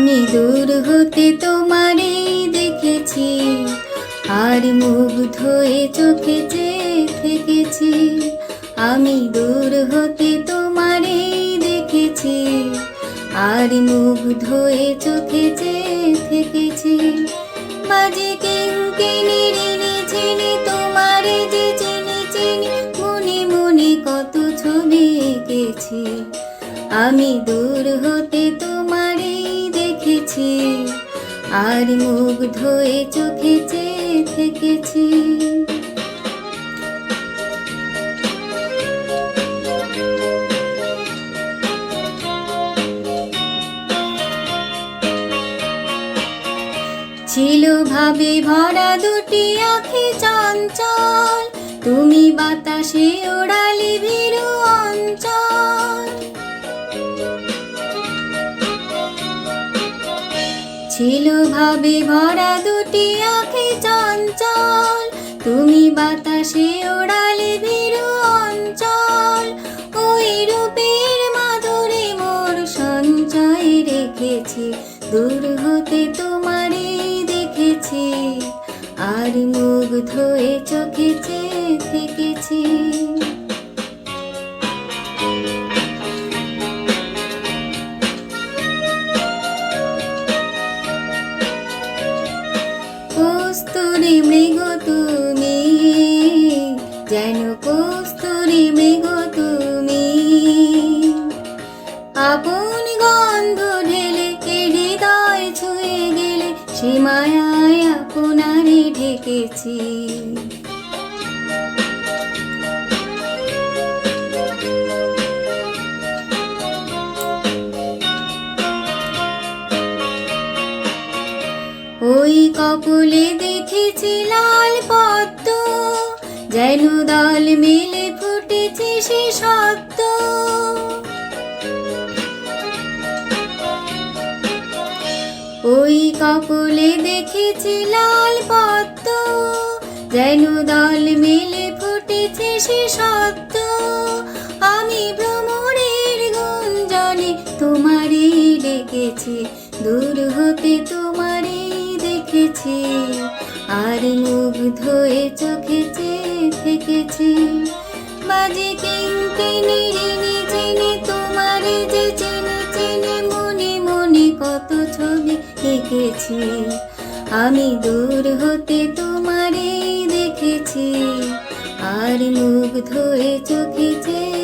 আমি দূর হতে তোমারে দেখেছি, আর মুগ্ধ হয়ে চোখে চেয়ে থেকেছি। আমি দূর হতে তোমারে দেখেছি, আর মুগ্ধ হয়ে চোখে চেয়ে থেকেছি। বাজে কিঙ্কিনি ঋণী চিনি তোমারে যে চিনি চিনি, মনে মনে কত ছবি এঁকেছি। আমি দূর হতে তোমারে দেখেছি, আর মুগ্ধ হয়ে চোখে চেয়ে থেকেছি। ছিল ভাবে ভরা দুটি আঁখি চঞ্চল, তুমি বাতাসে ওড়ালে ভীরু অঞ্চল। ছিল ভাবে ভরা দুটি আঁখি চঞ্চল, তুমি বাতাসে ওড়ালে ভীরু অঞ্চল। ওই রূপের মাধুরী মোর সঞ্চয় রেখেছি, দূর হতে তোমারে দেখেছি, আর মুগ্ধ হয়ে চোখে চেয়ে থেকেছি। কস্তুরী মৃগ তুমি, যেন কস্তুরী মৃগ তুমি, আপন গন্ধ ঢেলে হৃদয় ছুঁয়ে গেলে, সে মায়ায় আপনারে ঢেকেছি। ওই কপলে দেখেছি লাল পদ্ম, যেন দল মেলে ফুটেছে সে সত্য। ওই কপলে দেখেছি লাল পদ্ম, যেন দল মেলে ফুটেছে সে সত্য। আমি ভ্রমরের গুঞ্জনে তোমারে ডেকেছি, দূর হতে তোমারে দেখেছি, আর মুগ্ধ হয়ে চোখে চেয়ে থেকেছি। বাজে কিঙ্কিনি ঋণী চিনি তোমারে যে চিনি চিনি, মনে মনে কত ছবি এঁকেছি। আমি দূর হতে তোমারে দেখেছি, আর মুগ্ধ হয়ে চোখে চেয়ে